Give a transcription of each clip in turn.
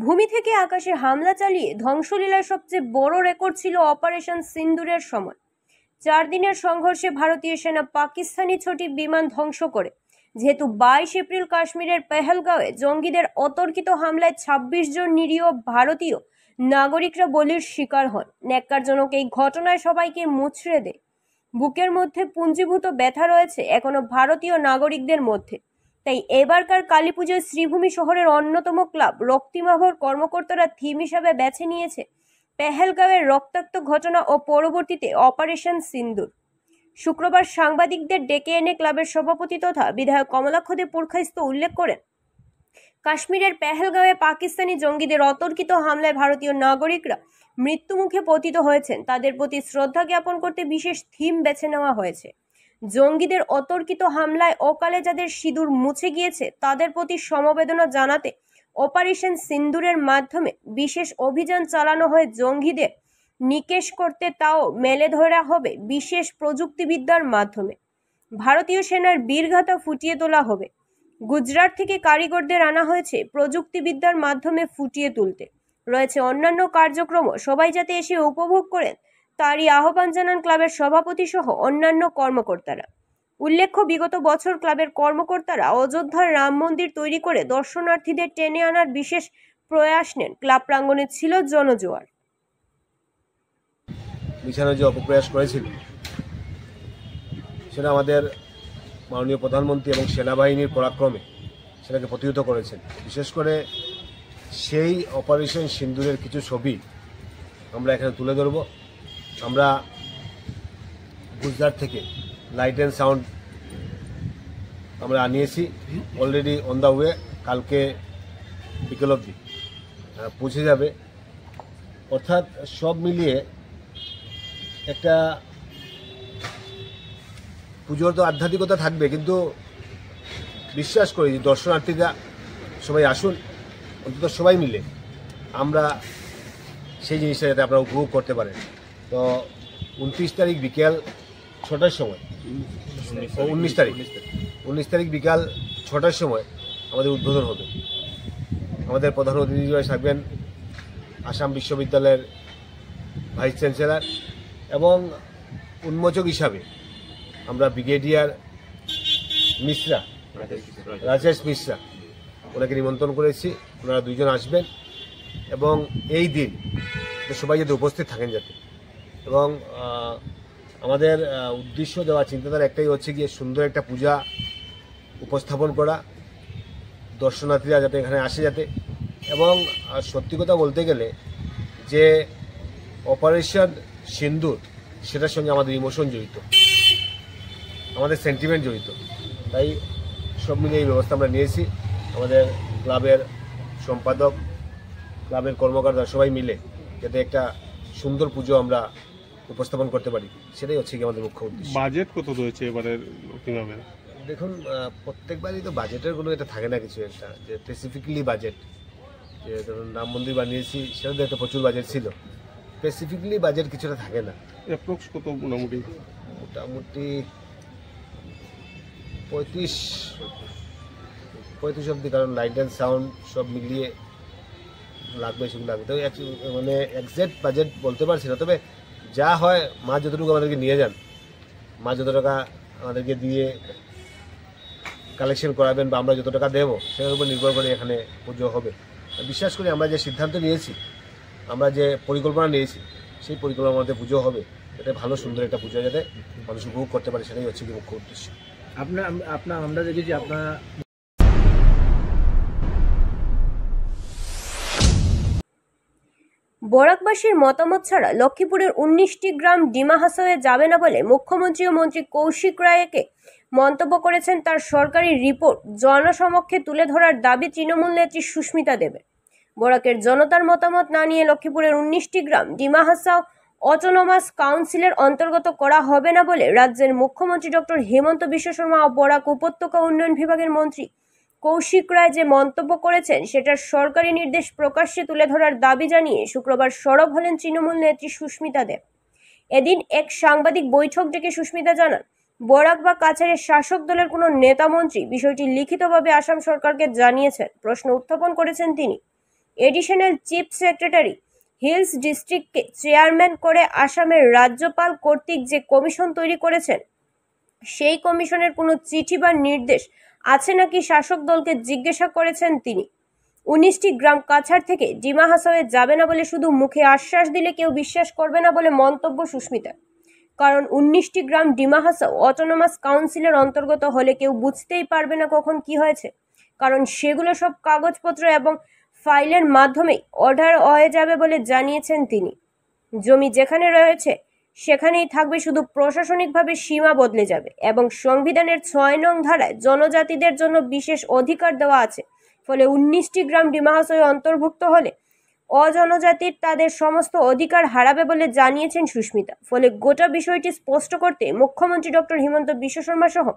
ভূমি থেকে আকাশে হামলা চালিয়ে ধ্বংসলীলার সবচেয়ে বড় রেকর্ড ছিল অপারেশন সিন্দুরের সময়। 4 দিনের সংঘর্ষে ভারতীয় সেনা পাকিস্তানি 6টি বিমান ধ্বংস করে। যেহেতু 22 এপ্রিল কাশ্মীরের পেহেলগাঁওয়ে জঙ্গিদের অতর্কিত হামলায় 26 জন নিরীহ ভারতীয় নাগরিকরা বলির শিকার হন। ন্যাক্কারজনক এই ঘটনায় সবাইকে মুচড়ে দেয়। বুকের মধ্যে পুঞ্জীভূত ব্যথা রয়েছে এখনো ভারতীয় নাগরিকদের মধ্যে। তাই এবারকার কালী পুজোয় শ্রীভূমি শহরের অন্যতম ক্লাব রক্তিমাভর কর্মকর্তারা থিম হিসাবে বেছে নিয়েছে পেহেলগাঁওয়ের রক্তাক্ত ঘটনা ও পরবর্তীতে অপারেশন সিন্দুর। শুক্রবার সাংবাদিকদের ডেকে এনে ক্লাবের সভাপতি তথা বিধায়ক কমলাক্ষ দে পুরকাইস্ত উল্লেখ করেন, কাশ্মীরের পেহেলগাঁওয়ে পাকিস্তানি জঙ্গিদের অতর্কিত হামলায় ভারতীয় নাগরিকরা মৃত্যুমুখে পতিত হয়েছেন। তাদের প্রতি শ্রদ্ধা জ্ঞাপন করতে বিশেষ থিম বেছে নেওয়া হয়েছে। জঙ্গিদের অতর্কিত হামলায় অকালে যাদের সিঁদুর মুছে গিয়েছে তাদের প্রতি সমবেদনা জানাতে অপারেশন সিন্দুরের মাধ্যমে বিশেষ অভিযান চালানো হয়। জঙ্গিদের নিকেশ করতে তাও মেলে ধরা হবে বিশেষ প্রযুক্তিবিদ্যার মাধ্যমে। ভারতীয় সেনার বীরগাথা ফুটিয়ে তোলা হবে। গুজরাট থেকে কারিগরদের আনা হয়েছে প্রযুক্তিবিদ্যার মাধ্যমে ফুটিয়ে তুলতে। রয়েছে অন্যান্য কার্যক্রমও, সবাই যাতে এসে উপভোগ করেন তারই আহ্বান জানান ক্লাবের সভাপতি সহ অন্যান্য কর্মকর্তারা। উল্লেখ্য, বিগত বছর ক্লাবের কর্মকর্তারা অযোধ্যার রাম মন্দির তৈরি করে দর্শনার্থীদের টেনে আনার বিশেষ প্রয়াস নেন। ক্লাব প্রাঙ্গণে ছিল জনজোয়ার। বিছানোর যে অপপ্রয়াস করেছিল সেটা আমাদের মাননীয় প্রধানমন্ত্রী এবং সেনাবাহিনীর পরাক্রমে সেটাকে প্রতিহত করেছেন। বিশেষ করে সেই অপারেশন সিন্দুরের কিছু ছবি আমরা এখানে তুলে ধরব। আমরা গুজরাট থেকে লাইট অ্যান্ড সাউন্ড আমরা আনিয়েছি, অলরেডি অন দ্য ওয়ে, কালকে বিকেল অবধি পৌঁছে যাবে। অর্থাৎ সব মিলিয়ে একটা পুজোর তো আধ্যাত্মিকতা থাকবে, কিন্তু বিশ্বাস করি যে দর্শনার্থীরা সবাই আসুন, অন্তত সবাই মিলে আমরা সেই জিনিসটা যাতে আপনারা উপভোগ করতে পারেন। তো 29 তারিখ বিকেল 6টার সময়, 19 তারিখ বিকাল 6টার সময় আমাদের উদ্বোধন হবে। আমাদের প্রধান অতিথি হিসেবে থাকবেন আসাম বিশ্ববিদ্যালয়ের ভাইস চ্যান্সেলর এবং উন্মোচক হিসাবে আমরা ব্রিগেডিয়ার মিশ্রা, রাজেশ মিশ্রা, ওনাকে নিমন্ত্রণ করেছি। ওনারা 2 জন আসবেন এবং এই দিন সবাই যাতে উপস্থিত থাকেন যাতে। এবং আমাদের উদ্দেশ্য দেওয়া চিন্তাধারা একটাই হচ্ছে গিয়ে সুন্দর একটা পূজা উপস্থাপন করা, দর্শনার্থীরা যাতে এখানে আসে যাতে। এবং সত্যি কথা বলতে গেলে যে অপারেশন সিন্দুর, সেটার সঙ্গে আমাদের ইমোশন জড়িত, আমাদের সেন্টিমেন্ট জড়িত। তাই সব মিলে এই ব্যবস্থা আমরা নিয়েছি। আমাদের ক্লাবের সম্পাদক, ক্লাবের কর্মকর্তা সবাই মিলে যাতে একটা সুন্দর পুজো আমরা উপস্থাপন করতে পারি, সেটাই হচ্ছে কি আমাদের মুখ্য উদ্দেশ্য। বাজেট কত রয়েছে এবারের কিভাবে? দেখুন, প্রত্যেকবারই তো বাজেটের কোনো এটা থাকে না কিছু একটা যে স্পেসিফিক্যালি বাজেট, যে ধরুন রাম মন্দির বানিয়েছি সেটা তো একটা প্রচুর বাজেট ছিল, স্পেসিফিক্যালি বাজেট কিছুটা থাকে না। অ্যাপ্রক্স কত? মোটামুটি 35 অব্দি, কারণ লাইট অ্যান্ড সাউন্ড সব মিলিয়ে লাগবে, সেগুলো লাগবে। তবে মানে এক্সাক্ট বাজেট বলতে পারছি না, তবে যা হয় মা যতটুকু আমাদেরকে নিয়ে যান, মা যত টাকা আমাদেরকে দিয়ে কালেকশন করাবেন বা আমরা যত টাকা দেবো সেটার উপর নির্ভর করে এখানে পুজো হবে। বিশ্বাস করি আমরা যে সিদ্ধান্ত নিয়েছি, আমরা যে পরিকল্পনা নিয়েছি, সেই পরিকল্পনার মধ্যে পুজো হবে, এটা ভালো সুন্দর একটা পুজো যাতে মানুষ উপভোগ করতে পারে, সেটাই হচ্ছে কি মুখ্য উদ্দেশ্য। আমরা দেখেছি আপনার বরাকবাসীর মতামত ছাড়া লক্ষ্মীপুরের 19টি গ্রাম ডিমা হাসাওয়ে যাবে না বলে মুখ্যমন্ত্রী ও মন্ত্রী কৌশিক রায়কে মন্তব্য করেছেন। তার সরকারি রিপোর্ট জনসমক্ষে তুলে ধরার দাবি তৃণমূল নেত্রী সুস্মিতা দেবের। বরাকের জনতার মতামত না নিয়ে লক্ষ্মীপুরের 19টি গ্রাম ডিমা হাসাও অটোনমাস কাউন্সিলের অন্তর্গত করা হবে না বলে রাজ্যের মুখ্যমন্ত্রী ডক্টর হেমন্ত বিশ্ব শর্মা ও বরাক উপত্যকা উন্নয়ন বিভাগের মন্ত্রী কৌশিক রায় যে মন্তব্য করেছেন সেটার সরকারি নির্দেশ প্রকাশ্যে তুলে ধরার দাবি জানিয়ে শুক্রবার সরব হলেন তৃণমূল নেত্রী সুস্মিতা দেব। এদিন এক সাংবাদিক বৈঠক ডেকে সুস্মিতা জানান, বরাক বা কাছাড়ের শাসক দলের কোনো নেতা মন্ত্রী বিষয়টি লিখিতভাবে আসাম সরকারকে জানিয়েছেন। প্রশ্ন উত্থাপন করেছেন তিনি। এডিশনাল চিফ সেক্রেটারি হিলস ডিস্ট্রিক্টকে চেয়ারম্যান করে আসামের রাজ্যপাল কর্তৃক যে কমিশন তৈরি করেছেন, সেই কমিশনের কোনো চিঠি বা নির্দেশ আছে নাকি শাসক দলকে জিজ্ঞাসা করেছেন তিনি। 19টি গ্রাম কাছাড় থেকে ডিমা হাসাওয়ে যাবে না বলে শুধু মুখে আশ্বাস দিলে কেউ বিশ্বাস করবে না বলে মন্তব্য সুস্মিতা। কারণ 19টি গ্রাম ডিমা হাসাও অটোনমাস কাউন্সিলের অন্তর্গত হলে কেউ বুঝতেই পারবে না কখন কি হয়েছে, কারণ সেগুলো সব কাগজপত্র এবং ফাইলের মাধ্যমেই অর্ডার হয়ে যাবে বলে জানিয়েছেন তিনি। জমি যেখানে রয়েছে সেখানেই থাকবে, শুধু প্রশাসনিকভাবে সীমা বদলে যাবে এবং সংবিধানের 6 নং ধারায় জনজাতিদের জন্য বিশেষ অধিকার দেওয়া আছে। ফলে 19টি গ্রাম ডিমা হাসাওয়ে অন্তর্ভুক্ত হলে অজনজাতির তাদের সমস্ত অধিকার হারাবে বলে জানিয়েছেন সুস্মিতা। ফলে গোটা বিষয়টি স্পষ্ট করতে মুখ্যমন্ত্রী ডক্টর হিমন্ত বিশ্ব শর্মা সহ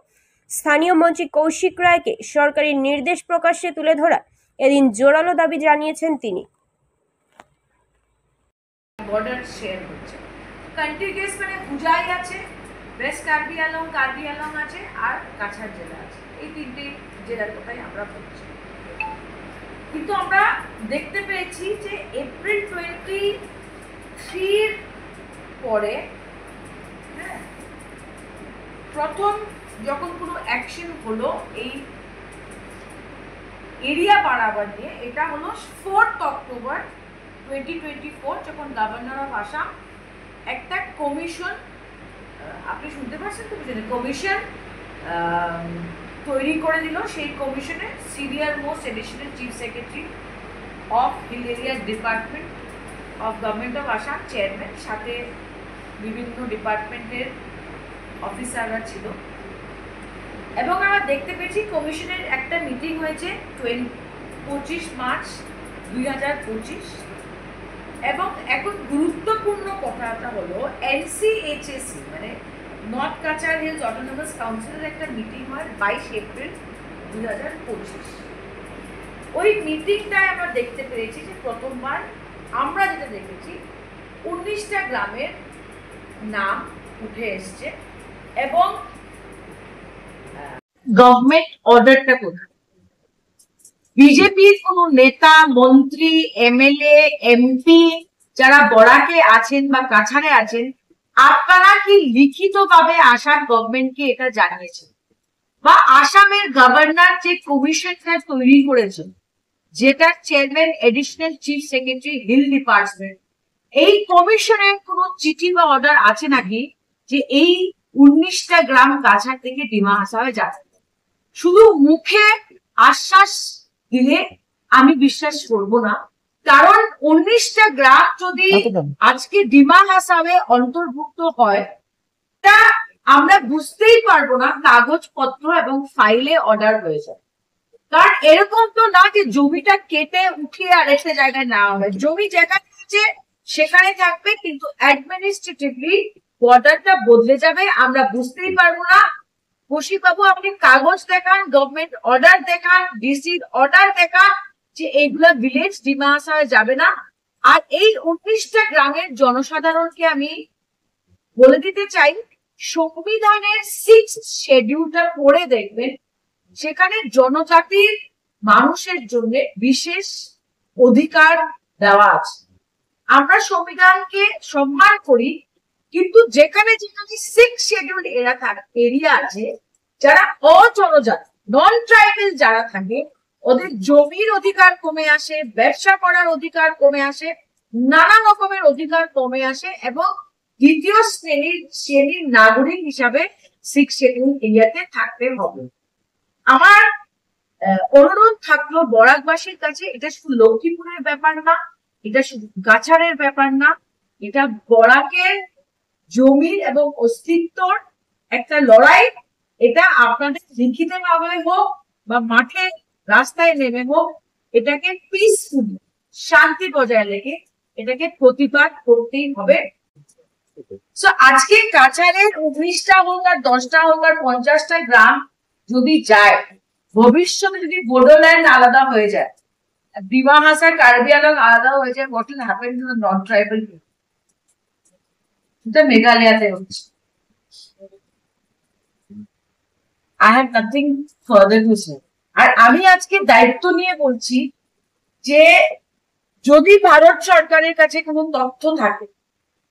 স্থানীয় মন্ত্রী কৌশিক রায়কে সরকারি নির্দেশ প্রকাশ্যে তুলে ধরা এদিন জোরালো দাবি জানিয়েছেন তিনি। বর্ডার শেয়ার হচ্ছে কন্টিনিউয়াস, মানে পূজাই আছে, ওয়েস্ট কার্বি আলং আছে আর কাছাড় জেলা আছে। এই তিনটে জেলার কথাই আমরা বলছি। কিন্তু আমরা দেখতে পেয়েছি যে এপ্রিল 23 পরে প্রথম যখন কোনো অ্যাকশন হলো এই এরিয়া বাড়াবার নিয়ে, এটা হলো 4 অক্টোবর 2024, যখন গভর্নর অফ আসাম একটা কমিশন, আপনি শুনতে পাচ্ছেন তো, কমিশন তৈরি করে দিল। সেই কমিশনে senior most additional chief secretary of hill area department of government of Assam chairman, সাথে বিভিন্ন ডিপার্টমেন্টের অফিসাররা ছিল। এবং আমরা দেখতে পেয়েছি কমিশনের একটা মিটিং হয়েছে 25 মার্চ 2025। এবং এখন গুরুত্বপূর্ণ কথাটা হলো NCHAC মানে নর্থ কাছাড় হিলস অটোনমাস কাউন্সিলের একটা মিটিং হয় 22 এপ্রিল 2025। ওই মিটিংটায় আমরা দেখতে পেরেছি যে প্রথমবার আমরা যেটা দেখেছি 19টা গ্রামের নাম উঠে এসছে এবং গভর্নমেন্ট অর্ডারটা কোথায়? বিজেপির কোন নেতা, মন্ত্রী, MLA, MP যারা বরাকে আছেন বা কাছাড়ে আছেন, আপনারা কি লিখিতভাবে আসাম গভর্নমেন্টকে এটা জানিয়েছেন? বা আসামের গভর্নর যে কমিশনটা তৈরি করেছেন, যেটা chairman additional chief secretary hill department, এই কমিশনের কোন চিঠি বা অর্ডার আছে নাকি যে এই 19টা গ্রাম কাছাড় থেকে ডিমা হাসাওয়ে যাবে? শুধু মুখে আশ্বাস দিলে আমি বিশ্বাস করব না, কারণ 19টা গ্রাম যদি আজকে ডিমা হাসাওয়ে অন্তর্ভুক্ত হয়, তা আমরা বুঝতেই পারবো না কাগজপত্র এবং ফাইলে অর্ডার হয়ে যায়। কারণ এরকম তো না যে জমিটা কেটে উঠিয়ে আরেকটা জায়গায় নেওয়া হবে, জমি যেখানে আছে সেখানে থাকবে, কিন্তু অ্যাডমিনিস্ট্রেটিভলি বর্ডারটা বদলে যাবে, আমরা বুঝতেই পারবো না। কৌশিক বাবু, আপনি কাগজ দেখান, গভর্নমেন্ট অর্ডার দেখান, ডিসির অর্ডার দেখান যে এইগুলা ভিলেজ ডিমা হাসাওয়ে যাবে না। আর এই 19টা গ্রামের জনসাধারণকে আমি বলে দিতে চাই, সংবিধানের 6th শিডিউলটা পড়ে দেখবেন, সেখানে জনজাতির মানুষের জন্য বিশেষ অধিকার দেওয়া আছে। আমরা সংবিধানকে সম্মান করি, কিন্তু যেখানে যেখানে 6th শিডিউল এরিয়া আছে, যারা অজনজাতি, নন ট্রাইবেল যারা থাকে, ওদের জমির অধিকার কমে আসে, ব্যবসা করার অধিকার কমে আসে, নানা রকমের অধিকার কমে আসে এবং দ্বিতীয় শ্রেণীর নাগরিক হিসাবে 6th শিডিউল এরিয়াতে থাকতে হবে। আমার অনুরোধ থাকলো বরাকবাসীর কাছে, এটা শুধু লক্ষ্মীপুরের ব্যাপার না, এটা শুধু কাছাড়ের ব্যাপার না, এটা বরাকের জমির এবং অস্তিত্বর একটা লড়াই। এটা আপনাদের লিখিত ভাবে হোক বা মাঠে রাস্তায় নেমে হোক, এটাকে পিসফুলি শান্তি বজায় রেখে এটাকে প্রতিবাদ করতেই হবে। আজকে কাছাড়ের 19টা হোক আর 10টা হোক আর 50টা গ্রাম যদি যায়, ভবিষ্যতে যদি বোডোল্যান্ড আলাদা হয়ে যায়, ডিমা হাসাওয়ে কার্বি আংলং আলাদা হয়ে যায়, what will happen to the non-tribal people? এটা মেঘালয়াতে হচ্ছে। I have nothing further to say. আর আমি আজকে দায়িত্ব নিয়ে বলছি যে যদি ভারত সরকারের কাছে কোনো তথ্য থাকে,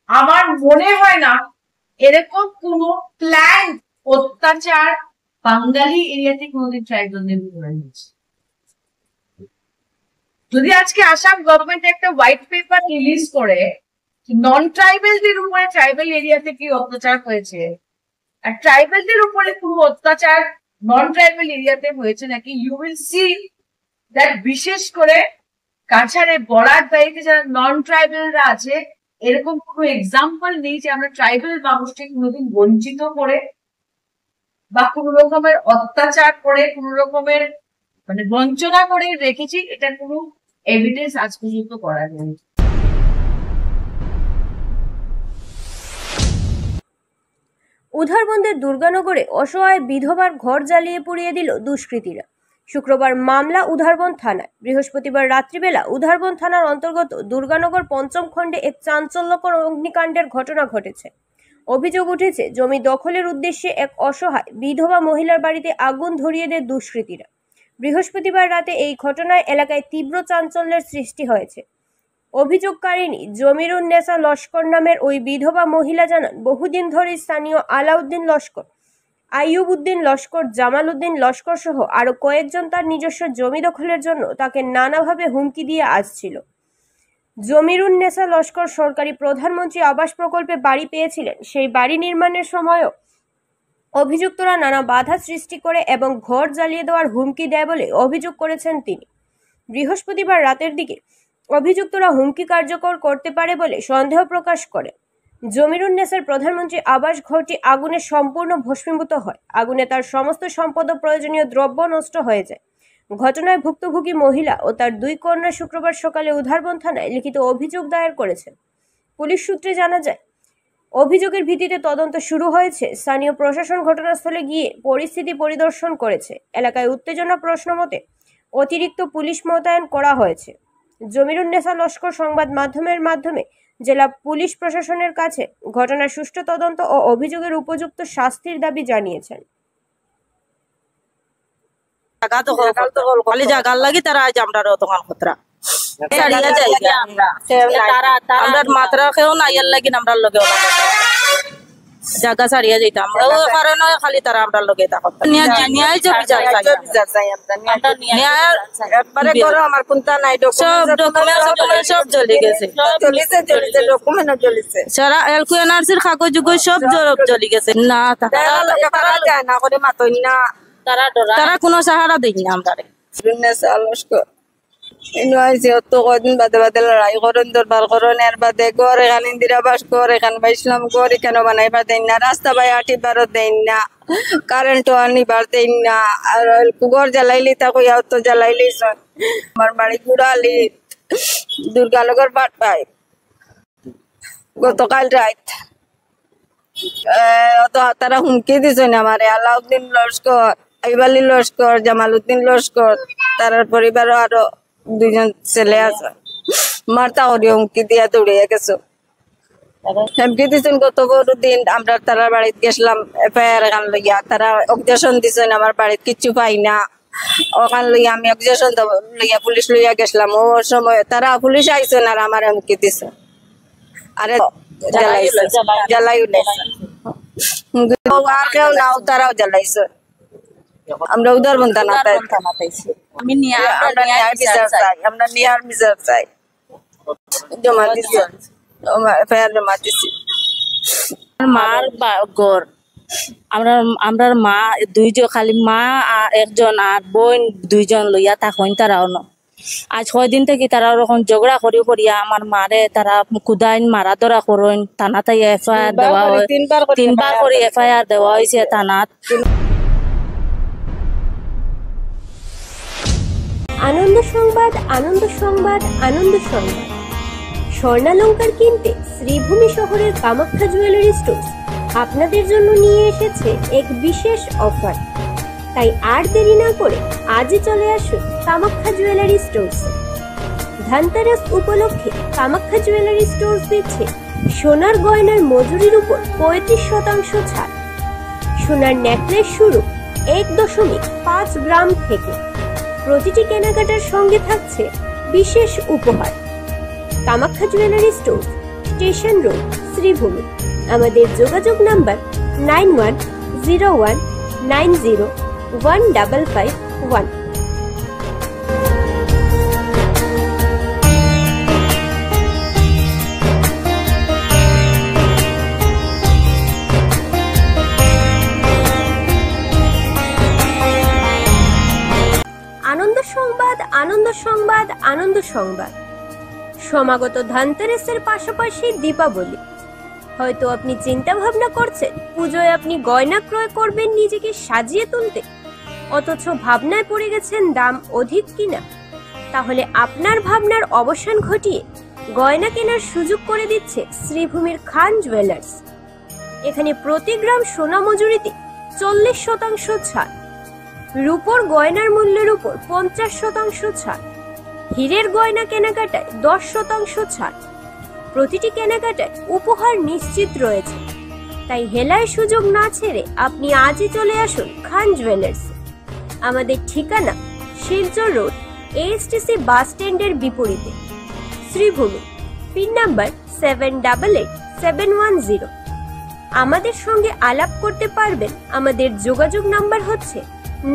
আমার মনে হয় না এরকম কোনো প্ল্যান অত্যাচার বাঙালি এরিয়াতে কোনোদিন ট্রাইবালদের উপরে হয়েছে। যদি আজকে আসাম গভর্নমেন্ট একটা হোয়াইট পেপার রিলিজ করে নন ট্রাইবালদের উপরে ট্রাইবাল এরিয়াতে কি অত্যাচার হয়েছে আর ট্রাইবালদের উপরে কোনো অত্যাচার নন ট্রাইবাল এরিয়াতে হয়েছে নাকি, ইউ উইল সি দ্যাট বিশেষ করে কাছাড়ে বরাক ভ্যালিতে যারা নন ট্রাইবালরা আছে এরকম কোনো এক্সাম্পল নেই যে আমরা ট্রাইবাল মানুষকে কোনোদিন বঞ্চিত করে বা কোন রকমের অত্যাচার করে কোন রকমের মানে বঞ্চনা করে রেখেছি, এটা কোনো এভিডেন্স আজ পর্যন্ত করা নেই। উধারবন্দের দুর্গানগরে অসহায় বিধবার ঘর জ্বালিয়ে পুড়িয়ে দিল দুষ্কৃতীরা। শুক্রবার মামলা উধারবন থানায়। বৃহস্পতিবার রাত্রিবেলা উধারবন থানার অন্তর্গত দুর্গানগর পঞ্চম খণ্ডে এক চাঞ্চল্যকর অগ্নিকাণ্ডের ঘটনা ঘটেছে। অভিযোগ উঠেছে জমি দখলের উদ্দেশ্যে এক অসহায় বিধবা মহিলার বাড়িতে আগুন ধরিয়ে দেয় দুষ্কৃতীরা। বৃহস্পতিবার রাতে এই ঘটনায় এলাকায় তীব্র চাঞ্চল্যের সৃষ্টি হয়েছে। অভিযোগকারিণী জমিরুন্নেসা লস্কর নামের ওই বিধবা মহিলা জানান, বহুদিন ধরে স্থানীয় আলাউদ্দিন লস্কর, আইয়ুব উদ্দিন লস্কর, জামাল উদ্দিন লস্কর সহ আরো কয়েকজন তার নিজস্ব জমি দখলের জন্য তাকে নানাভাবে হুমকি দিয়ে আসছিল। জমিরুন্নেসা লস্কর সরকারি প্রধানমন্ত্রী আবাস প্রকল্পে বাড়ি পেয়েছিলেন। সেই বাড়ি নির্মাণের সময়ও অভিযুক্তরা নানা বাধা সৃষ্টি করে এবং ঘর জ্বালিয়ে দেওয়ার হুমকি দেয় বলে অভিযোগ করেছেন তিনি। বৃহস্পতিবার রাতের দিকে অভিযুক্তরা হুমকি কার্যকর করতে পারে বলে সন্দেহ প্রকাশ করে। জমিরুন্নেসার প্রধানমন্ত্রী আবাস ঘরটি আগুনে সম্পূর্ণ ভস্মীভূত হয়। আগুনে তার সমস্ত সম্পদ ও প্রয়োজনীয় দ্রব্য নষ্ট হয়ে যায়। ঘটনায় ভুক্তভোগী মহিলা ও তার দুই কন্যা শুক্রবার সকালে উধারবন থানায় লিখিত অভিযোগ দায়ের করেছেন। পুলিশ সূত্রে জানা যায়, অভিযোগের ভিত্তিতে তদন্ত শুরু হয়েছে। স্থানীয় প্রশাসন ঘটনাস্থলে গিয়ে পরিস্থিতি পরিদর্শন করেছে। এলাকায় উত্তেজনা প্রশ্নমতে অতিরিক্ত পুলিশ মোতায়েন করা হয়েছে। জমিরুন্নেসা লস্কর সংবাদ মাধ্যমের মাধ্যমে জেলা পুলিশ প্রশাসনের কাছে ঘটনার সুষ্ঠু তদন্ত ও অভিযোগের উপযুক্ত শাস্তির দাবি জানিয়েছেন। জাগার লাগি তারা আজ আমরা দোকান খতরা আমরা মাত্রা খেয়েও না ইয়ার লাগি আমরা লগে জায়গা ছাড়িয়া যাইতাম ও কারণে খালি তারা আমরা লগে ন্যায় আমার কোনটা নাই সব ডকুমেন্ট সব জ্বলি গেছে সারা এলকুএনআরসির কাগজ সব জ্বলি গেছে না তারা কোনো সাহারা দেখি না আমরা কদিন বাদে বাদে লড়াই করেন দরবার করেন এর বাদে ঘর এখান ইন্দিরা বাস ঘর এখান বাইসলাম ঘর এখানে বানাইবার দেন না, রাস্তা বাই আটিবারও দেন না, কারেন্টও আনিবার দেন না, আর ঘর জ্বালাইলি তা কইয়াও তো জ্বালাইলি। আমার বাড়ি গুড়ালি দুর্গানগর বাট পাই গতকাল রাত তারা হুমকি দিছেন আমারে। আলাউদ্দিন লস্কর, আইবালি লস্কর, জামাল উদ্দিন লস্কর, তার পরিবারও আরো দুইজন ছেলে আছে, মারতা করি হুমকি দিয়া দৌড়িয়ে গেছো। হুমকি দিচ্ছেন গত বড় দিন আমরা তারা বাড়িতে গেছিলাম এফআইআর এখান লইয়া, তারা অবজেকশন দিচ্ছেন আমার বাড়িতে কিচ্ছু পাই না ওখান লইয়া আমি অবজেকশন লইয়া পুলিশ লইয়া গেছিলাম। ও সময় তারা পুলিশ আইসেন আর আমার হুমকি দিছে, আরে জ্বালাই উঠেছে আর কেউ নাও তারাও জ্বালাইছে। আমরা উদারবন থানা পাইছি, আমরা ন্যায় বিচার চাই, আমরা ন্যায় বিচার চাই। জমা দিছি এফআইআর জমা দিছি। মার ঘর আমরা মা দুইজন, খালি মা একজন আর বোন দুইজন লইয়া থাকেন। তারাও ন আজ কয়দিন থেকে তারা ওরকম ঝগড়া করিয়া আমার মারে তারা কুদাইন মারা ধরা করেন। থানাতে এফআইআর দেওয়া হয়, 3 বার করে এফআইআর দেওয়া হয়েছে থানাত। আনন্দ সংবাদ, আনন্দ সংবাদ, আনন্দ সংবাদ। স্বর্ণালঙ্কার কিনতে শ্রীভূমি শহরের কামাখ্যা জুয়েলারি স্টোর আপনাদের জন্য নিয়ে এসেছে এক বিশেষ অফার। তাই আর দেরি না করে আজই চলে আসুন কামাখ্যা জুয়েলারি স্টোরস। ধনতেরাস উপলক্ষে কামাখ্যা জুয়েলারি স্টোরস দিচ্ছে সোনার গয়নার মজুরির উপর 35% ছাড়। সোনার নেকলেস শুরু 1.5 গ্রাম থেকে। প্রতিটি কেনাকাটার সঙ্গে থাকছে বিশেষ উপহার। Kamakhya jewellery store, station road, Sribhumi. আমাদের যোগাযোগ নাম্বার 9101901551। আনন্দ সংবাদ, আনন্দ সংবাদ, আনন্দ সংবাদ। সমাগত ধনতেরাসের পাশাপাশি দীপাবলি। হয়তো আপনি চিন্তা ভাবনা করছেন পুজোয় আপনি গয়না ক্রয় করবেন নিজেকে সাজিয়ে তুলতে, অথচ ভাবনায় পড়ে গেছেন দাম অধিক কিনা। তাহলে আপনার ভাবনার অবসান ঘটিয়ে গয়না কেনার সুযোগ করে দিচ্ছে শ্রীভূমির খান জুয়েলার্স। এখানে প্রতি গ্রাম সোনা মজুরিতে 40% ছাড়, রূপোর গয়নার মূল্যের উপর 50% ছাড়, হীরের গয়না কেনাকাটায় 10% ছাড়। প্রতিটি কেনাকাটায় উপহার নিশ্চিত রয়েছে। তাই হেলায় সুযোগ না ছেড়ে আপনি আজই চলে আসুন খান জুয়েলার্স। আমাদের ঠিকানা শিলচর রোড, এএসটিসি বাস স্ট্যান্ডের বিপরীতে, শ্রীভূমি। Pin number 788710। আমাদের সঙ্গে আলাপ করতে পারবেন। আমাদের যোগাযোগ নাম্বার হচ্ছে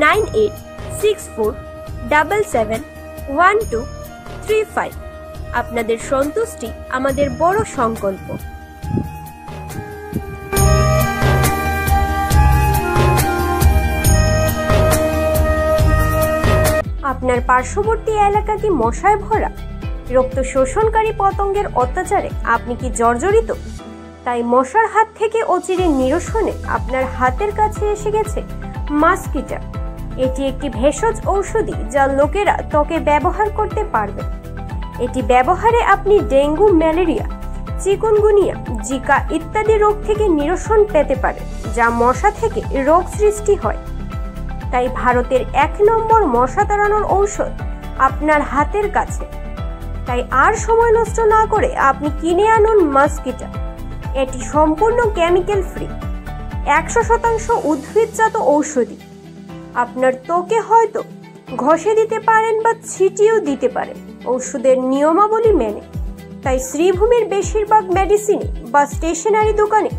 9864771235। আপনাদের সন্তুষ্টি আমাদের বড় সংকল্প। আপনার পার্শ্ববর্তী এলাকা কি মশায় ভরা? রক্ত শোষণকারী পতঙ্গের অত্যাচারে আপনি কি জর্জরিত? তাই মশার হাত থেকে অচিরে নিরসনে আপনার হাতের কাছে এসে গেছে মাস্কিটা। এটি একটি ভেষজ ঔষধি যা লোকেরা ত্বকে ব্যবহার করতে পারবে। এটি ব্যবহারে আপনি ডেঙ্গু, ম্যালেরিয়া, চিকুনগুনিয়া, জিকা ইত্যাদি রোগ থেকে নিরসন পেতে পারেন, যা মশা থেকে রোগ সৃষ্টি হয়। তাই ভারতের 1 নম্বর মশা তাড়ানোর ঔষধ আপনার হাতের কাছে। তাই আর সময় নষ্ট না করে আপনি কিনে আনুন মাস্কিটা। এটি সম্পূর্ণ কেমিক্যাল ফ্রি, 100% উদ্ভিদজাত ঔষধি। আপনার ত্বকে হয়তো ঘষে দিতে পারেন বা ছিটিয়েও দিতে পারেন ওষুধের নিয়মাবলী মেনে। তাই শ্রীভূমির বেশিরভাগ মেডিসিনে বা স্টেশনারি দোকানে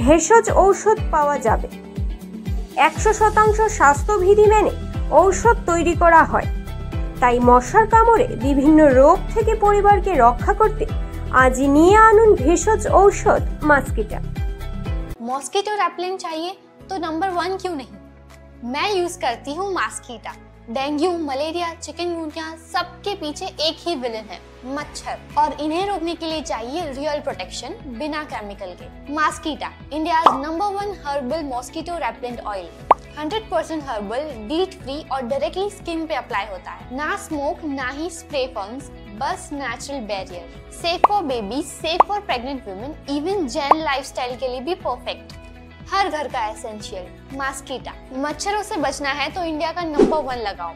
ভেষজ ঔষধ পাওয়া যাবে। 100% স্বাস্থ্যবিধি মেনে ঔষধ তৈরি করা হয়। তাই মশার কামড়ে বিভিন্ন রোগ থেকে পরিবারকে রক্ষা করতে আজই নিয়ে আনুন ভেষজ ঔষধ মাস্কিটা। मॉस्किटो रेपेलेंट चाहिए तो नंबर 1 क्यों नहीं? मैं यूज करती हूँ मास्कीटा। डेंगू, मलेरिया, चिकनगुनिया सबके पीछे एक ही विलेन है, मच्छर। और इन्हें रोकने के लिए चाहिए रियल प्रोटेक्शन बिना केमिकल के। मास्कीटा, India's number 1 herbal mosquito repellent oil. 100% herbal, DEET free और डायरेक्टली स्किन पे अप्लाई होता है। ना स्मोक, ना ही स्प्रे फंग्स, बस natural barrier. Safe for baby, safe for pregnant women, even Jain lifestyle के लिए भी परफेक्ट। हर घर का एसेंशियल मास्कीटा। मच्छरों से बचना है तो इंडिया का नंबर 1 लगाओ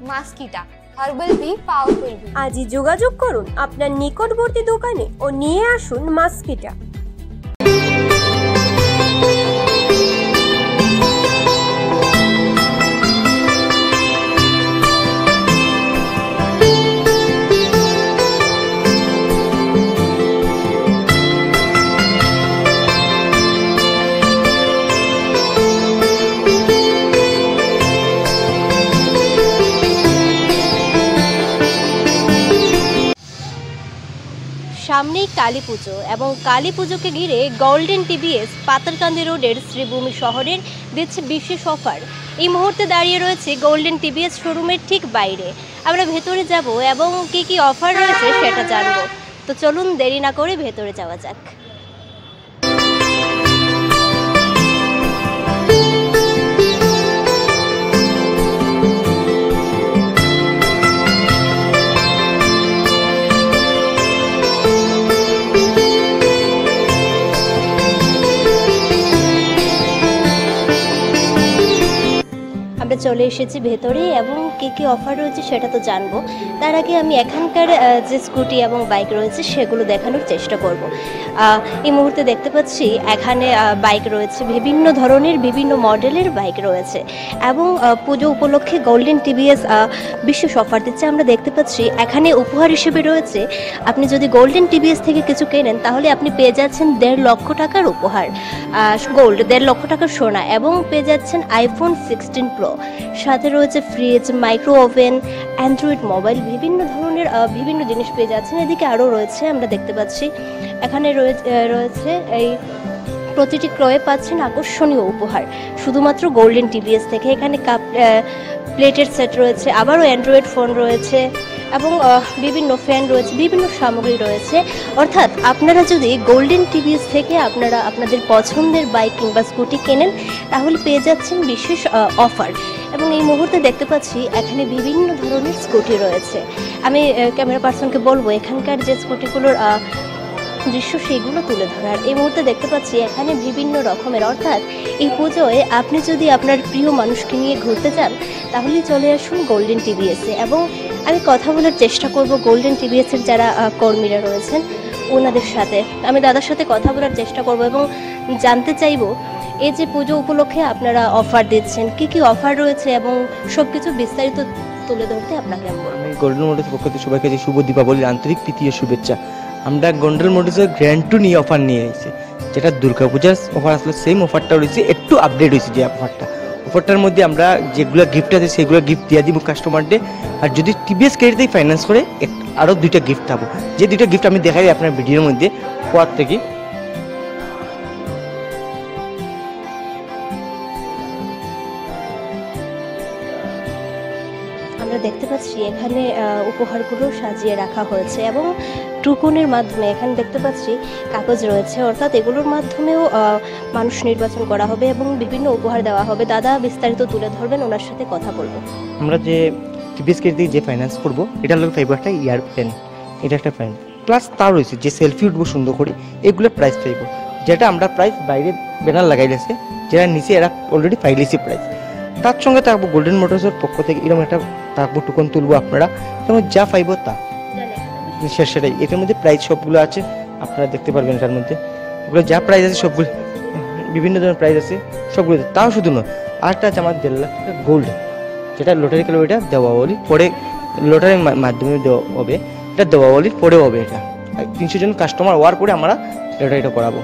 मास्कीटा। हर्बल भी, पावरफुल भी। আজই যোগাযোগ করুন আপনার নিকটবর্তী দোকানে ও নিয়ে আসুন মাস্কিটা। সামনেই কালী পুজো এবং কালী পুজোকে ঘিরে গোল্ডেন টিভিএস পাতারকান্দি রোডের শ্রীভূমি শহরের দিচ্ছে বিশেষ অফার। এই মুহূর্তে দাঁড়িয়ে রয়েছে গোল্ডেন টিভিএস শোরুমের ঠিক বাইরে। আমরা ভেতরে যাব এবং কি কি অফার রয়েছে সেটা জানবো। তো চলুন দেরি না করে ভেতরে যাওয়া যাক। আমরা চলে এসেছি ভেতরে এবং কী কী অফার রয়েছে সেটা তো জানবো। তার আগে আমি এখানকার যে স্কুটি এবং বাইক রয়েছে সেগুলো দেখানোর চেষ্টা করব। এই মুহূর্তে দেখতে পাচ্ছি এখানে বাইক রয়েছে, বিভিন্ন ধরনের বিভিন্ন মডেলের বাইক রয়েছে এবং পুজো উপলক্ষে গোল্ডেন টিভিএস বিশেষ অফার দিচ্ছে। আমরা দেখতে পাচ্ছি এখানে উপহার হিসেবে রয়েছে, আপনি যদি গোল্ডেন টিভিএস থেকে কিছু কেনেন তাহলে আপনি পেয়ে যাচ্ছেন 1.5 লক্ষ টাকার উপহার, গোল্ড 1.5 লক্ষ টাকার সোনা, এবং পেয়ে যাচ্ছেন আইফোন 16 প্রো, সাথে রয়েছে fridge, micro oven, Android mobile, বিভিন্ন ধরনের বিভিন্ন জিনিস পেয়ে যাচ্ছেন। এদিকে আরও রয়েছে, আমরা দেখতে পাচ্ছি এখানে রয়েছে এই প্রতিটি ক্রয়ে পাচ্ছেন আকর্ষণীয় উপহার শুধুমাত্র গোল্ডেন টিভিএস থেকে। এখানে কাপ প্লেটের সেট রয়েছে, আবারও অ্যান্ড্রয়েড ফোন রয়েছে এবং বিভিন্ন ফ্যান রয়েছে, বিভিন্ন সামগ্রী রয়েছে। অর্থাৎ আপনারা যদি গোল্ডেন টিভিএস থেকে আপনারা আপনাদের পছন্দের বাইক কিংবা স্কুটি কেনেন তাহলে পেয়ে যাচ্ছেন বিশেষ অফার। এবং এই মুহূর্তে দেখতে পাচ্ছি এখানে বিভিন্ন ধরনের স্কুটি রয়েছে। আমি ক্যামেরা পার্সনকে বলবো এখানকার যে স্কুটিগুলোর দৃশ্য সেইগুলো তুলে ধরার। এই মুহূর্তে দেখতে পাচ্ছি এখানে বিভিন্ন রকমের, অর্থাৎ এই পুজোয় আপনি যদি আপনার প্রিয় মানুষকে নিয়ে ঘুরতে চান তাহলে চলে আসুন গোল্ডেন টিভিএসে। এবং আমি কথা বলার চেষ্টা করব গোল্ডেন টিভিএসের যারা কর্মীরা রয়েছেন ওনাদের সাথে। আমি দাদার সাথে কথা বলার চেষ্টা করব এবং জানতে চাইব এই যে পুজো উপলক্ষে আপনারা অফার দিচ্ছেন, কী কী অফার রয়েছে এবং সব কিছু বিস্তারিত তুলে ধরতে আপনাকে আমি বলব। আমি গোল্ডেন মোটরসের পক্ষ থেকে সবাইকে শুভ দীপাবলির আন্তরিক প্রীতি ও শুভেচ্ছা। আমরা গোল্ডেন মোটরসের গ্র্যান্ড টু নিয়ে অফার নিয়ে এসেছি, যেটা দুর্গাপূজার অফার আসলে সেম অফারটা রয়েছে, একটু আপডেট হয়েছে যে অফারটার মধ্যে আমরা যেগুলো গিফট আছে সেগুলো গিফট দিয়ে দিব কাস্টমারদের। আর যদি টিভিএস ক্রেডিটেই ফাইন্যান্স করে আরও 2টা গিফট পাবো, যে 2টা গিফট আমি দেখাই আপনার ভিডিওর মধ্যে পর থেকে। আমরা দেখতে পাচ্ছি এখানে উপহারগুলো সাজিয়ে রাখা হয়েছে এবং টুকনের মাধ্যমে এখানে দেখতে পাচ্ছি কাগজ রয়েছে, অর্থাৎ এগুলোর মাধ্যমেও মানুষ নির্বাচন করা হবে এবং বিভিন্ন উপহার দেওয়া হবে। দাদা বিস্তারিত তুলে ধরবেন, ওনার সাথে কথা বলবো। আমরা যে টিভিএস ক্রেডিট যে ফাইন্যান্স করবো এটার লোক পাইবো একটা ইয়ার পেন, এটা একটা ফাইন প্লাস তার রয়েছে যে সেলফি উঠবো সুন্দর করে, এগুলোর প্রাইস পাইবো, যেটা আমরা প্রাইস বাইরে ব্যানার লাগাই দিয়েছে, যেটা নিচে এরা অলরেডি পাইলেছি প্রাইস। তার সঙ্গে থাকবো গোল্ডেন মোটরসের পক্ষ থেকে এরকম একটা থাকবো টোকন তুলবো আপনারা, যেমন যা পাইবো তা সেটাই। এটার মধ্যে প্রাইস সবগুলো আছে, আপনারা দেখতে পারবেন এটার মধ্যে ওগুলো যা প্রাইস আছে সবগুলো, বিভিন্ন ধরনের প্রাইস আছে সবগুলো। তাও শুধু নয়, আরেকটা আছে আমার 1.5 লাখ টাকা গোল্ড, যেটা লটারি খেলে ওইটা দেওয়াবলি পরে, লটারির মাধ্যমে দেওয়া হবে, এটা দেওয়াবলির পরেও হবে। এটা 300 জন কাস্টমার হওয়ার পরে আমরা লটারিটা করাবো।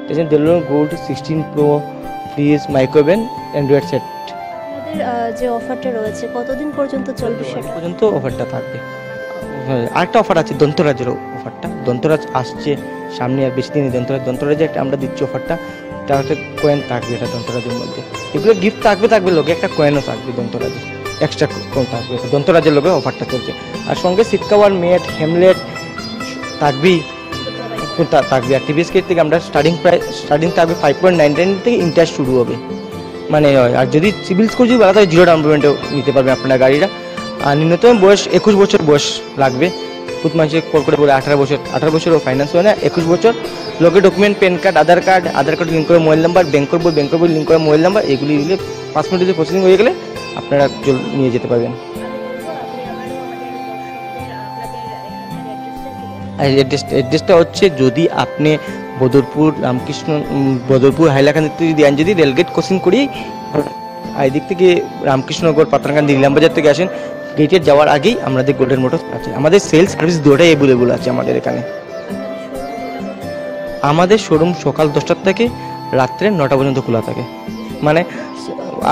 এই জন্য 1.5 lakh gold, 16 pro, fridge, micro oven, android set. যে অফারটা রয়েছে কতদিন পর্যন্ত চলবে সেটা পর্যন্ত অফারটা থাকবে। আরেকটা অফার আছে দন্তরাজের অফারটা, দন্তরাজ আসছে সামনে আর বেশি দিনে। দন্তরাজে একটা আমরা দিচ্ছি অফারটা, এটা হচ্ছে কয়েন থাকবে এটা দন্তরাজের মধ্যে, এগুলো গিফট থাকবে লোকে একটা কয়েনও থাকবে দন্তরাজে, এক্সট্রা কয়েন থাকবে দন্তরাজের লোকে অফারটা চলছে। আর সঙ্গে সিট কভার, মেট, হ্যামলেট থাকবেই থাকবে। আর টিভিএস ক্রেডিট থেকে আমরা স্টার্টিং থাকবে 5.99 থেকে ইন্টারেস্ট শুরু হবে, মানে আর যদি সিভিল স্কোর যদি ভালো থাকে 0 ডাউন পেমেন্টও নিতে পারবে আপনারা গাড়িটা। আর ন্যূনতম বয়স 21 বছর বয়স লাগবে। খুব মানুষের কল করে বলে 18 বছরও ফাইন্যান্স হয় না, 21 বছর। লোকের ডকুমেন্ট, প্যান কার্ড, আধার কার্ড লিঙ্ক করে মোবাইল নাম্বার, ব্যাংকের বই লিঙ্ক করে মোবাইল নাম্বার, এগুলি দিলে 5 মিনিটে প্রসেসিং হয়ে গেলে আপনারা নিয়ে যেতে পারবেন। অ্যাড্রেসটা হচ্ছে, যদি আপনি বদরপুর হাইলাকান্দি যদি রেলগেট ক্রসিং করি এদিক থেকে রামকৃষ্ণনগর পাতারকান্দি ইলামবাজার থেকে আসেন, গেটের যাওয়ার আগেই আমাদের গোল্ডেন মোটরস আছে। আমাদের সেলস সার্ভিস দুটোই অ্যাভেলেবল আছে আমাদের এখানে। আমাদের শোরুম সকাল 10টা থেকে রাত্রে 9টা পর্যন্ত খোলা থাকে, মানে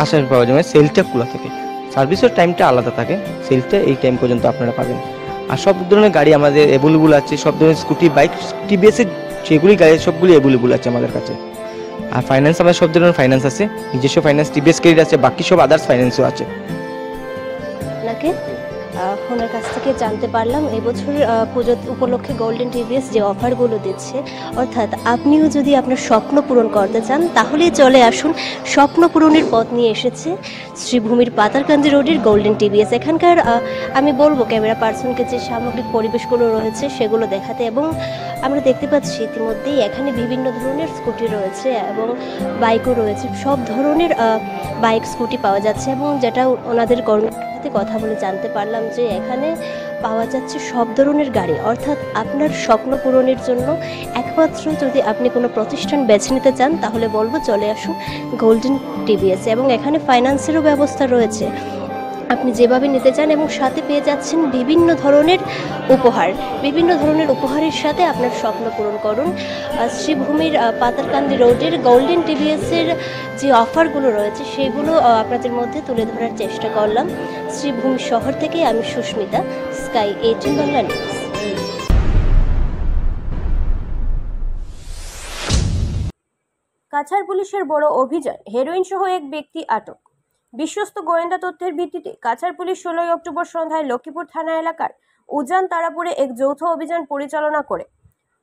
আসার পাওয়া যায়, সেলসটা খোলা থাকে। সার্ভিসের টাইমটা আলাদা থাকে, সেলসটা এই টাইম পর্যন্ত আপনারা পাবেন। আর সব ধরনের গাড়ি আমাদের অ্যাভেলেবল আছে, সব ধরনের স্কুটি, বাইক, টিভিএসের সেগুলি গাড়ি সবগুলি অ্যাভেলেবল আছে আমাদের কাছে। আর ফাইন্যান্স আমাদের সব ধরনের ফাইন্যান্স আছে, নিজস্ব ফাইন্যান্স, টিভিএস ক্রেডিট আছে, বাকি সব আদার্স ফাইন্যান্সও আছে। ওনার কাছ থেকে জানতে পারলাম এবছর পুজো উপলক্ষে গোল্ডেন টিভিএস যে অফারগুলো দিচ্ছে, অর্থাৎ আপনিও যদি আপনার স্বপ্ন পূরণ করতে চান তাহলেই চলে আসুন। স্বপ্ন পূরণের পথ নিয়ে এসেছে শ্রীভূমির পাতারকান্দি রোডের গোল্ডেন টিভিএস। এখানকার আমি বলবো ক্যামেরা পার্সনকে যে সামগ্রিক পরিবেশগুলো রয়েছে সেগুলো দেখাতে, এবং আমরা দেখতে পাচ্ছি ইতিমধ্যেই এখানে বিভিন্ন ধরনের স্কুটি রয়েছে এবং বাইকও রয়েছে। সব ধরনের বাইক স্কুটি পাওয়া যাচ্ছে, এবং যেটা ওনাদের কর্মীর সাথে কথা বলে জানতে পারলাম যে এখানে পাওয়া যাচ্ছে সব ধরনের গাড়ি। অর্থাৎ আপনার স্বপ্ন পূরণের জন্য একমাত্র যদি আপনি কোনো প্রতিষ্ঠান বেছে নিতে চান তাহলে বলবো চলে আসুন গোল্ডেন টিভিএস, এবং এখানে ফাইন্যান্সেরও ব্যবস্থা রয়েছে আপনি যেভাবে নিতে চান, এবং সাথে পেয়ে যাচ্ছেন বিভিন্ন ধরনের উপহার। বিভিন্ন ধরনের উপহারের সাথে আপনার স্বপ্ন পূরণ করুন। শ্রীভূমির পাতারকান্দি রোডের গোল্ডেন টিভিএসের যে অফারগুলো রয়েছে সেগুলো আপনাদের মধ্যে তুলে ধরার চেষ্টা করলাম। শ্রীভূমি শহর থেকে আমি সুস্মিতা, স্কাই 18 বাংলা নিউজ। কাছাড় পুলিশের বড় অভিযান, হেরোইন সহ এক ব্যক্তি আটক। বিশ্বস্ত গোয়েন্দা তথ্যের ভিত্তিতে কাছাড় পুলিশ 16 অক্টোবর সন্ধ্যায় লক্ষ্মীপুর থানা এলাকার উজান তারাপুরে এক যৌথ অভিযান পরিচালনা করে।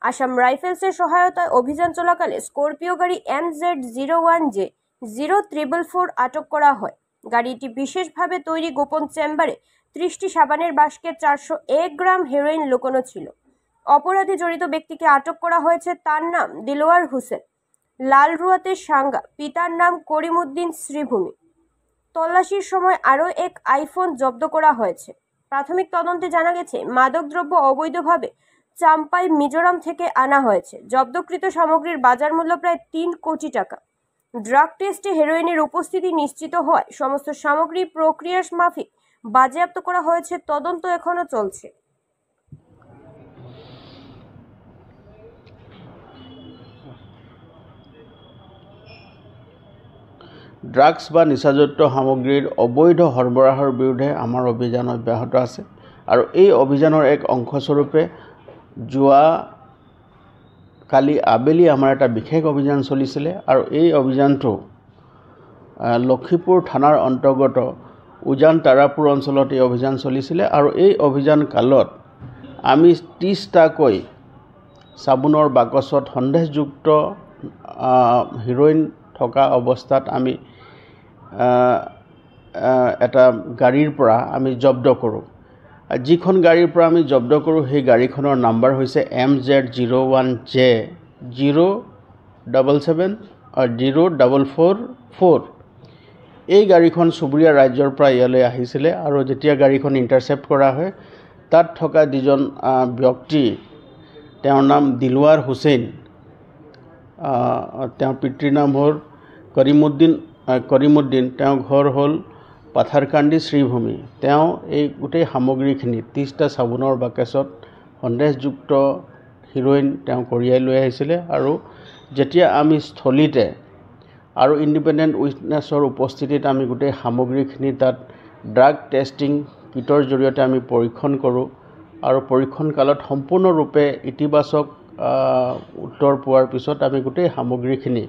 আসাম রাইফেলসের সহায়তায় অভিযান চলাকালে স্করপিও গাড়ি MZ01J0444 আটক করা হয়। গাড়িটি বিশেষভাবে তৈরি গোপন চেম্বারে 30টি সাবানের বাস্কে 401 গ্রাম হেরোইন লুকোনো ছিল। অপরাধে জড়িত ব্যক্তিকে আটক করা হয়েছে। তার নাম দিলওয়ার হোসেন, লালরুয়াতে সাঙ্গা, পিতার নাম করিমউদ্দিন শ্রীভূমি। তল্লাশির সময় আরও এক আইফোন জব্দ করা হয়েছে। প্রাথমিক তদন্তে জানা গেছে মাদকদ্রব্য অবৈধভাবে চাম্পাই, মিজোরাম থেকে আনা হয়েছে। জব্দকৃত সামগ্রীর বাজার মূল্য প্রায় 3 কোটি টাকা। ড্রাগ টেস্টে হেরোইনের উপস্থিতি নিশ্চিত হওয়ায় সমস্ত সামগ্রী প্রক্রিয়া মাফিক বাজেয়াপ্ত করা হয়েছে। তদন্ত এখনো চলছে। ড্ৰাগছ বা নিচাযুক্ত সামগ্ৰীৰ অবৈধ সৰবৰাহৰ বিৰুদ্ধে আমাৰ অভিযান অব্যাহত আছে, আৰু এই অভিযানৰ এক অংশস্বৰূপে যোৱা কালি আবেলি আমাৰ এটা বিশেষ অভিযান চলিছিলে, আৰু এই অভিযানটো লক্ষীপুৰ থানাৰ অন্তৰ্গত উজান তাৰাপুৰ অঞ্চলত এই অভিযান চলিছিলে, আৰু এই অভিযান কালত আমি 30টাকৈ চাবোনৰ বাকচত সন্দেহযুক্ত হিৰোইন থকা অৱস্থাত আমি এটা গাড়ীৰ পৰা আমি জব্দ কৰোঁ। যিখন গাড়ীৰ পৰা আমি জব্দ কৰোঁ সেই গাড়ীখনৰ নাম্বাৰ হৈছে MZ01J077-0444। এই গাড়ীখন চুবুৰীয়া ৰাজ্যৰ পৰা ইয়ালৈ আহিছিলে, আৰু যেতিয়া গাড়ীখন ইণ্টাৰচেপ্ট কৰা হয় তাত থকা দুজন ব্যক্তি, তেওঁৰ নাম দিলৱাৰ হুছেইন, তেওঁৰ পিতৃৰ নাম হ'ল কৰিমউদ্দিন, তেওঁৰ ঘৰ হ'ল পাথাৰকান্দি শ্ৰীভূমি। তেওঁ এই গোটেই সামগ্ৰীখিনি 30টা চাবোনৰ বাকেচত সন্দেহযুক্ত হিৰোইন তেওঁ কঢ়িয়াই লৈ আহিছিলে, আৰু যেতিয়া আমি স্থলীতে আৰু ইণ্ডিপেণ্ডেণ্ট উইটনেছৰ উপস্থিতিত আমি গোটেই সামগ্ৰীখিনি তাত ড্ৰাগ টেষ্টিং কিটৰ জৰিয়তে আমি পৰীক্ষণ কৰোঁ, আৰু পৰীক্ষণ কালত সম্পূৰ্ণৰূপে ইতিবাচক উত্তৰ পোৱাৰ পিছত আমি গোটেই সামগ্ৰীখিনি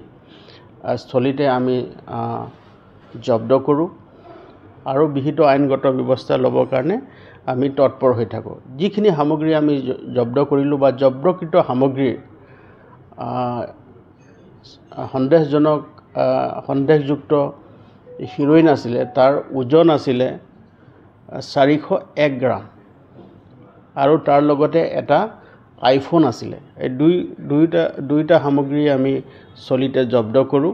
স্থলীতে আমি জব্দ কৰোঁ, আৰু বিহিত আইনগত ব্যৱস্থা ল'বৰ কাৰণে আমি তৎপৰ হৈ থাকোঁ। যিখিনি সামগ্ৰী আমি জব্দ কৰিলোঁ বা জব্দকৃত সামগ্ৰীৰ সন্দেহযুক্ত হিৰোইন আছিলে, তাৰ ওজন আছিলে 401 গ্ৰাম, আৰু তাৰ লগতে এটা আইফোন আছিলে। এই দুইটা সামগ্ৰী আমি চলিতে জব্দ কৰোঁ,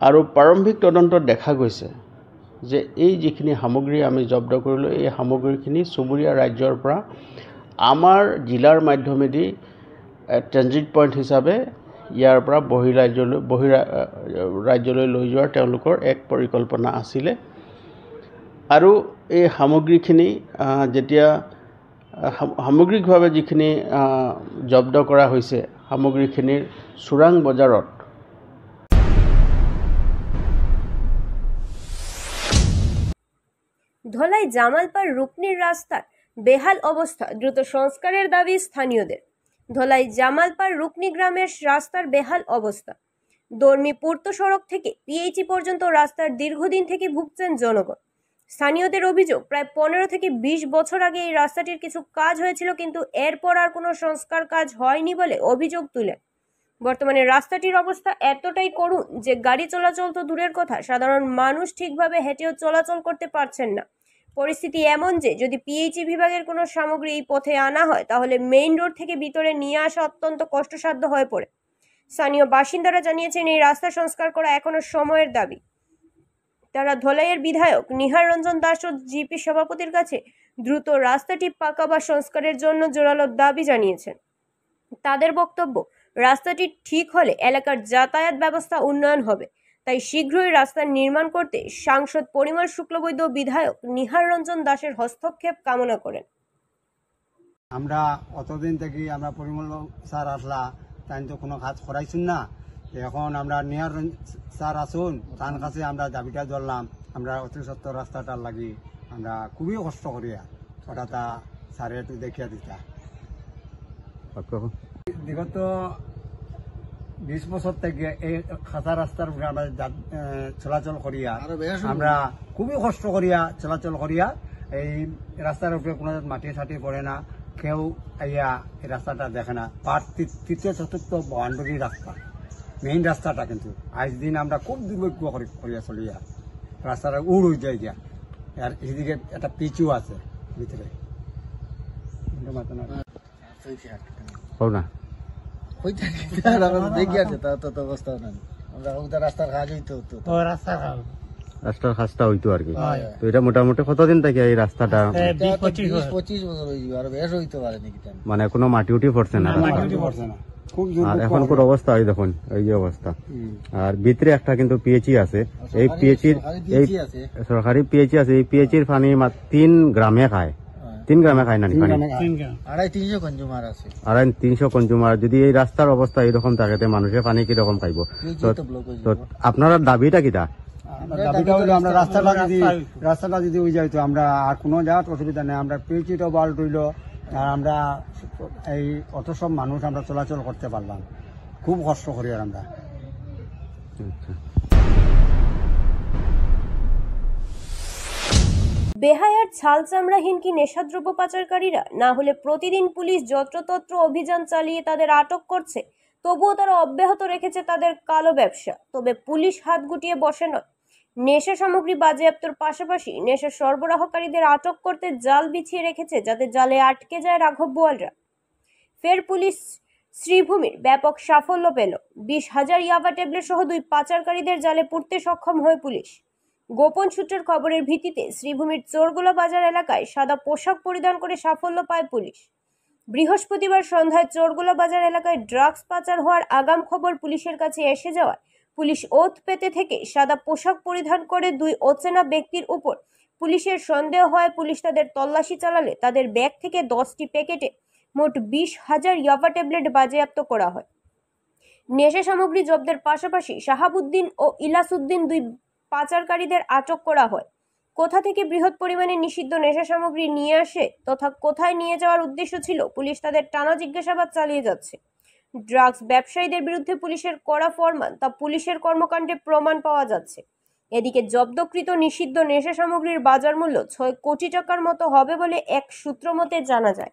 আৰু প্ৰাৰম্ভিক তদন্তত দেখা গৈছে যে এই যিখিনি সামগ্ৰী আমি জব্দ কৰিলোঁ এই সামগ্ৰীখিনি চুবুৰীয়া ৰাজ্যৰ পৰা আমাৰ জিলাৰ মাধ্যমেদি ট্ৰেনজিট পইণ্ট হিচাপে ইয়াৰ পৰা বহিৰাজ্যলৈ লৈ যোৱাৰ তেওঁলোকৰ এক পৰিকল্পনা আছিলে। আৰু এই সামগ্ৰীখিনি যেতিয়া সামগ্ৰিকভাৱে যিখিনি জব্দ কৰা হৈছে সামগ্ৰীখিনিৰ চোৰাং বজাৰত ধলাই জামালপাড় রুকনির রাস্তার বেহাল অবস্থা, দ্রুত সংস্কারের দাবি স্থানীয়দের। ধলাই জামালপাড় রুকনি গ্রামের রাস্তার বেহাল অবস্থা। দর্মি পূর্ত সড়ক থেকে পিএইচি পর্যন্ত রাস্তার দীর্ঘদিন থেকে ভুগছেন জনগণ। স্থানীয়দের অভিযোগ, প্রায় 15 থেকে 20 বছর আগে এই রাস্তাটির কিছু কাজ হয়েছিল, কিন্তু এরপর আর কোনো সংস্কার কাজ হয়নি বলে অভিযোগ তুলে। বর্তমানে রাস্তাটির অবস্থা এতটাই করুণ যে গাড়ি চলাচল তো দূরের কথা, সাধারণ মানুষ ঠিকভাবে হেঁটেও চলাচল করতে পারছেন না। পরিস্থিতি এমন যে যদি পিএইচই বিভাগের কোনো সামগ্রী এই পথে আনা হয় তাহলে মেইন রোড থেকে ভিতরে নিয়ে আসা অত্যন্ত কষ্টসাধ্য হয়ে পড়ে। স্থানীয় বাসিন্দারা জানিয়েছেন এই রাস্তা সংস্কার করা এখনো সময়ের দাবি। তারা ধলাইয়ের বিধায়ক নিহার রঞ্জন দাস ও জিপি সভাপতির কাছে দ্রুত রাস্তাটি পাকা বা সংস্কারের জন্য জোরালো দাবি জানিয়েছেন। তাদের বক্তব্য, রাস্তাটি ঠিক হলে এলাকার যাতায়াত ব্যবস্থা উন্নয়ন হবে, তাই শীঘ্রই রাস্তা নির্মাণ করতে সাংসদ পরিমল শুক্লবৈদ্য ও বিধায়ক নিহার রঞ্জন দাসের হস্তক্ষেপ কামনা করেন। আমরা অতদিন থেকে আমরা পরিমল স্যার আসলা তাই তো কোনো কাজ করাইছুন না, এখন আমরা নিহার স্যার আসুন তার কাছে আমরা দাবিটা ধরলাম। আমরা অতি সত্তর রাস্তাটার লাগি আমরা খুবই কষ্ট করিয়া ওটা তা স্যারে একটু দেখিয়া দিতা। বিগত 20 বছর থেকে এই খাঁচা রাস্তার উপরে আমরা চলাচল করিয়া আমরা খুবই কষ্ট করিয়া চলাচল করিয়া এই রাস্তার উপরে কোনো মাটি ছাটি পড়ে না, কেউ আইয়া এই রাস্তাটা দেখে না। পার তৃতীয় চতুর্থ বাউন্ডারি রাস্তা, মেইন রাস্তাটা, কিন্তু আজ দিন আমরা খুব দুর্ভাগ্য করিয়া চলিয়া রাস্তাটা উড় হয়ে যায় গিয়া। আর এদিকে একটা পিচু আছে ভিতরে রাস্তার কাজটা হইতো আর কি। তো এটা মোটামুটি কতদিন থেকে এই রাস্তাটা 20-25 বছর হইবে, আর বেশ হইতে পারে নাকি, মানে কোনো মাটি উঠি পড়ছে না? আর এখন কোন অবস্থা হয় দেখুন, এই যে অবস্থা। আর ভিতরে একটা কিন্তু পিএইচই আছে, এই পিএইচির এই সরকারি পিএইচই আছে, এই পিএইচির পানি 3 গ্রামে খায়। 3 গ্রামে খায় না পানি, 250 কনজুমার। যদি এই রাস্তার অবস্থা এরকম থাকে তো মানুষের পানি কিরকম খাইব? তো আপনার দাবিটা কিটা? দাবিটা হলো আমরা রাস্তাটা যদি হয়ে যাইতো আমরা আর কোনো জায়গার অসুবিধা নেই, আমরা পিএইচিটাও বাল রইল, আর আমরা এই অত সব মানুষ আমরা চলাচল করতে পারলাম। খুব কষ্ট করি আর আমরা। বেহায়ার ছাল চামড়াহীন কি নেশাদ্রব্য পাচারকারীরা? না হলে প্রতিদিন পুলিশ যত্রতত্র অভিযান চালিয়ে তাদের আটক করছে, তবুও তারা অব্যাহত রেখেছে তাদের কালো ব্যবসা। তবে পুলিশ হাত গুটিয়ে বসে নয়, নেশা সামগ্রী বাজেয়াপ্তর পাশাপাশি নেশা সরবরাহকারীদের আটক করতে জাল বিছিয়ে রেখেছে, যাতে জালে আটকে যায় রাঘব বোয়ালরা। ফের পুলিশ শ্রীভূমির ব্যাপক সাফল্য পেল। 20,000 ইয়াবা ট্যাবলেট সহ 2 পাচারকারীদের জালে পুড়তে সক্ষম হয় পুলিশ। গোপন সূত্রের খবরের ভিত্তিতে শ্রীভূমির চোরগোলা বাজার এলাকায় সাদা পোশাক পরিধান করে সাফল্য পায় পুলিশ। বৃহস্পতিবার সন্ধ্যায় চোরগোলা বাজার এলাকায় ড্রাগস পাচার হওয়ার আগাম খবর পুলিশের কাছে এসে যাওয়ায় পুলিশ ওত পেতে থেকে সাদা পোশাক পরিধান করে 2 অচেনা ব্যক্তির উপর পুলিশের সন্দেহ হয়। পুলিশ তাদের তল্লাশি চালালে তাদের ব্যাগ থেকে 10টি প্যাকেটে মোট 20,000 ইয়াবা ট্যাবলেট বাজেয়াপ্ত করা হয়। নেশা সামগ্রী জব্দের পাশাপাশি শাহাবুদ্দিন ও ইলাসউদ্দিন 2 পাচারকারীদের আটক করা হয়। কোথা থেকে বৃহৎ পরিমাণে নিষিদ্ধ নেশা সামগ্রী নিয়ে আসে তথা কোথায় নিয়ে যাওয়ার উদ্দেশ্য ছিল, পুলিশ তাদের টানা জিজ্ঞাসাবাদ চালিয়ে যাচ্ছে। ড্রাগস ব্যবসায়ীদের বিরুদ্ধে পুলিশের কড়া ফরমান তা পুলিশের কর্মকাণ্ডে প্রমাণ পাওয়া যাচ্ছে। এদিকে জব্দকৃত নিষিদ্ধ নেশা সামগ্রীর বাজার মূল্য 6 কোটি টাকার মতো হবে বলে এক সূত্র মতে জানা যায়।